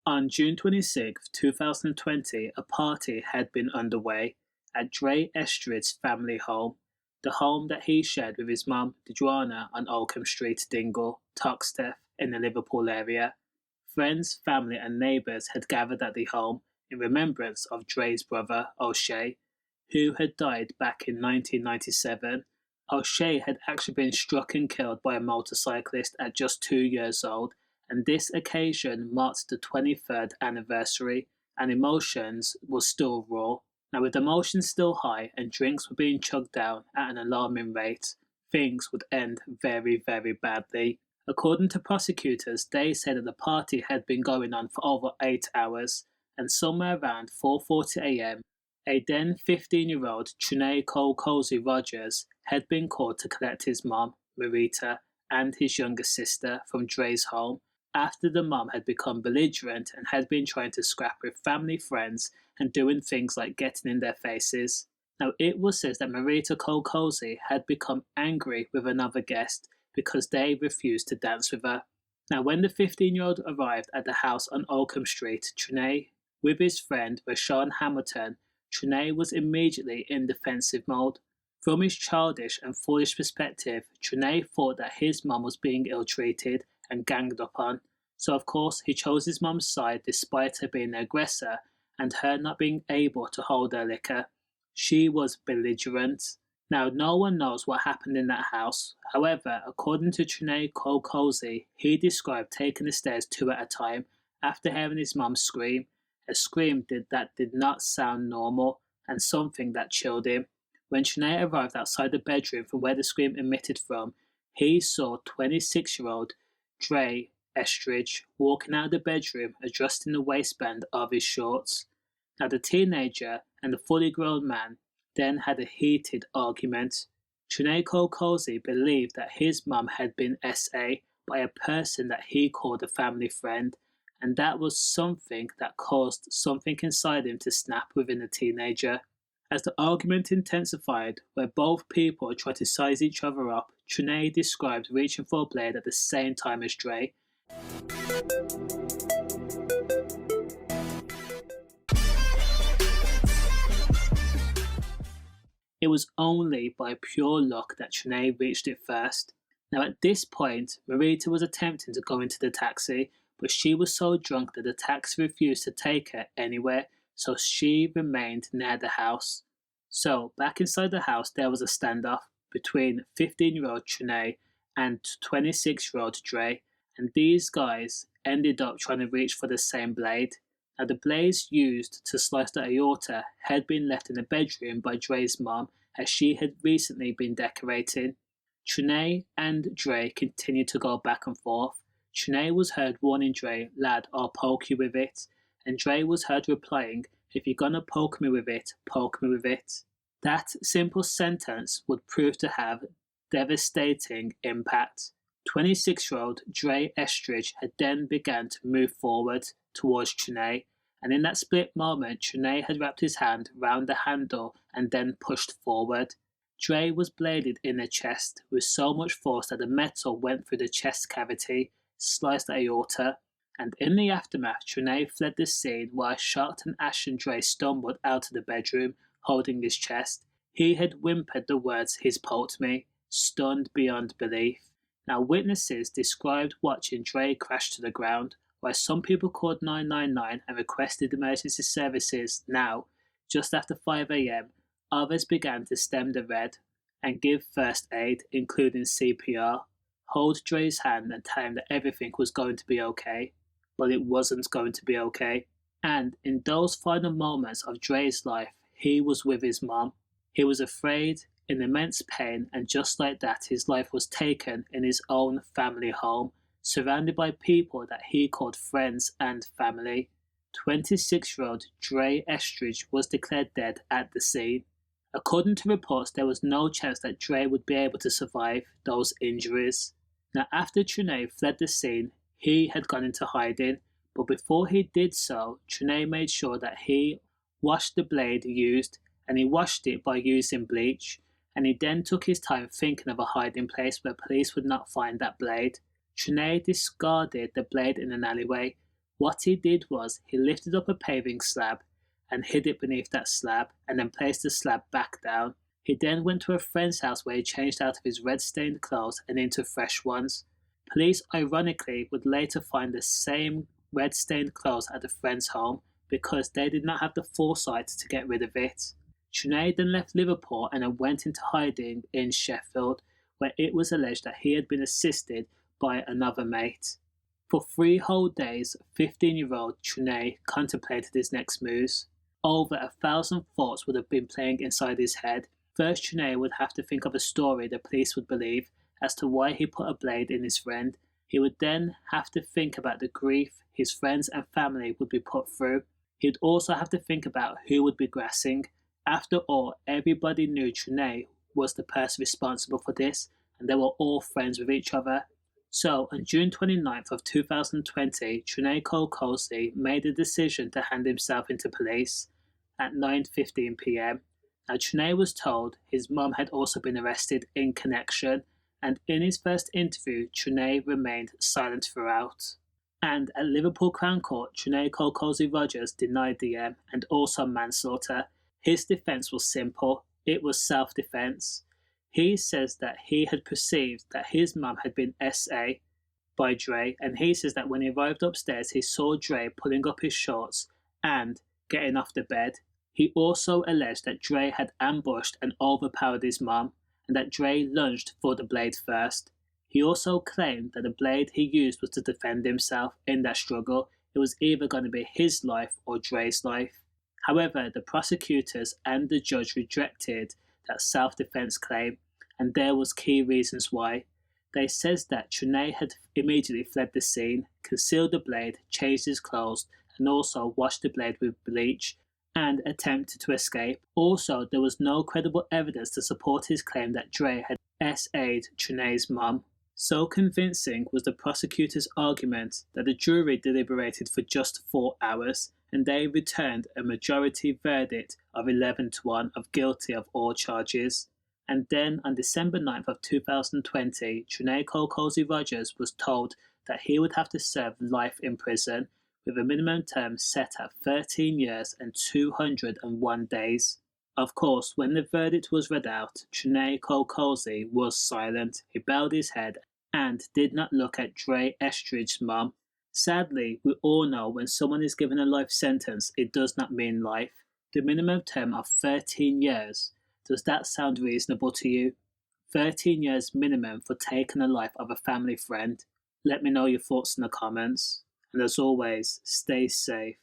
On June 26, 2020, a party had been underway at Dre Estridge's family home, the home that he shared with his mum, Dijiuana, on Oakham Street, Dingle, toxteth, in the Liverpool area. Friends, family and neighbours had gathered at the home in remembrance of Dre's brother, O'Shea, who had died back in 1997. O'Shea had actually been struck and killed by a motorcyclist at just 2 years old, and this occasion marked the 23rd anniversary, and emotions were still raw. Now, with emotions still high and drinks were being chugged down at an alarming rate, things would end very, very badly. According to prosecutors, they said that the party had been going on for over 8 hours, and somewhere around 4:40 a.m, a then 15-year-old Trene Rogers had been called to collect his mom, Marita, and his younger sister from Dre's home after the mom had become belligerent and had been trying to scrap with family friends and doing things like getting in their faces. Now, it was said that Marita had become angry with another guest because they refused to dance with her. Now, when the 15-year-old arrived at the house on Oakham Street, Trene, with his friend Rashawn Hamilton, Trene was immediately in defensive mode. From his childish and foolish perspective, Trene thought that his mum was being ill-treated and ganged up on, so of course he chose his mum's side despite her being the aggressor and her not being able to hold her liquor. She was belligerent. Now, no one knows what happened in that house. However, according to Trene he described taking the stairs 2 at a time after hearing his mum scream, a scream that did not sound normal and something that chilled him. When Trene arrived outside the bedroom from where the scream emitted from, he saw 26-year-old Dre Estridge walking out of the bedroom adjusting the waistband of his shorts. Now, the teenager and the fully grown man then had a heated argument. Trene believed that his mum had been SA by a person that he called a family friend, and that was something that caused something inside him to snap within the teenager. As the argument intensified, where both people tried to size each other up, Trene described reaching for a blade at the same time as Dre. It was only by pure luck that Trene reached it first. Now, at this point, Marita was attempting to go into the taxi, but she was so drunk that the taxi refused to take her anywhere, so she remained near the house. So, back inside the house, there was a standoff between 15-year-old Trene and 26-year-old Dre, and these guys ended up trying to reach for the same blade. Now, the blades used to slice the aorta had been left in the bedroom by Dre's mom, as she had recently been decorating. Trene and Dre continued to go back and forth. Trene was heard warning Dre, "Lad, I'll poke you with it," and Dre was heard replying, "If you're gonna poke me with it, poke me with it." That simple sentence would prove to have devastating impact. 26-year-old Dre Estridge had then begun to move forward towards Trene, and in that split moment, Trene had wrapped his hand round the handle and then pushed forward. Dre was bladed in the chest with so much force that the metal went through the chest cavity, sliced the aorta, and in the aftermath, Trene fled the scene while shocked and ashen Dre stumbled out of the bedroom, holding his chest. He had whimpered the words, "He's poked me," stunned beyond belief. Now, witnesses described watching Dre crash to the ground, while some people called 999 and requested emergency services. Now, just after 5 a.m, others began to stem the red and give first aid, including CPR, hold Dre's hand and tell him that everything was going to be okay. Well, it wasn't going to be okay. And in those final moments of Dre's life, he was with his mom. He was afraid, in immense pain, and just like that, his life was taken in his own family home, surrounded by people that he called friends and family. 26-year-old Dre Estridge was declared dead at the scene. According to reports, there was no chance that Dre would be able to survive those injuries. Now, after Trene fled the scene, he had gone into hiding, but before he did so, Trene made sure that he washed the blade used, and he washed it by using bleach, and he then took his time thinking of a hiding place where police would not find that blade. Trene discarded the blade in an alleyway, What he did was he lifted up a paving slab and hid it beneath that slab and then placed the slab back down. He then went to a friend's house where he changed out of his red-stained clothes and into fresh ones. Police ironically would later find the same red-stained clothes at the friend's home because they did not have the foresight to get rid of it. Trene then left Liverpool and then went into hiding in Sheffield, where it was alleged that he had been assisted by another mate. For 3 whole days, 15-year-old Trene contemplated his next moves. Over 1,000 thoughts would have been playing inside his head. First, Trene would have to think of a story the police would believe as to why he put a blade in his friend. He would then have to think about the grief his friends and family would be put through. He'd also have to think about who would be grassing. After all, everybody knew Trene was the person responsible for this, and they were all friends with each other. So, on June 29th of 2020, Trene Kolkosi made a decision to hand himself into police at 9:15 p.m. Now, Trene was told his mum had also been arrested in connection, and in his first interview, Trene remained silent throughout. And at Liverpool Crown Court, Trene Kolkosi Rogers denied DM and also manslaughter. His defence was simple. It was self-defence. He says that he had perceived that his mum had been SA by Dre, and he says that when he arrived upstairs, he saw Dre pulling up his shorts and getting off the bed. He also alleged that Dre had ambushed and overpowered his mum, and that Dre lunged for the blade first. He also claimed that the blade he used was to defend himself in that struggle. It was either going to be his life or Dre's life. However, the prosecutors and the judge rejected that self-defense claim, and there was key reasons why. They says that Trene had immediately fled the scene, concealed the blade, changed his clothes, and also washed the blade with bleach, and attempted to escape. Also, there was no credible evidence to support his claim that Dre had SA'd Trene's mum. So convincing was the prosecutor's argument that the jury deliberated for just 4 hours, and they returned a majority verdict of 11-1 of guilty of all charges. And then on December 9th of 2020, Trene Kolkosi Rogers was told that he would have to serve life in prison, with a minimum term set at 13 years and 201 days. Of course, when the verdict was read out, Trene Kolkosi was silent. He bowed his head and did not look at Dre Estridge's mum. Sadly, we all know when someone is given a life sentence, it does not mean life. The minimum term of 13 years, does that sound reasonable to you? 13 years minimum for taking the life of a family friend? Let me know your thoughts in the comments. And as always, stay safe.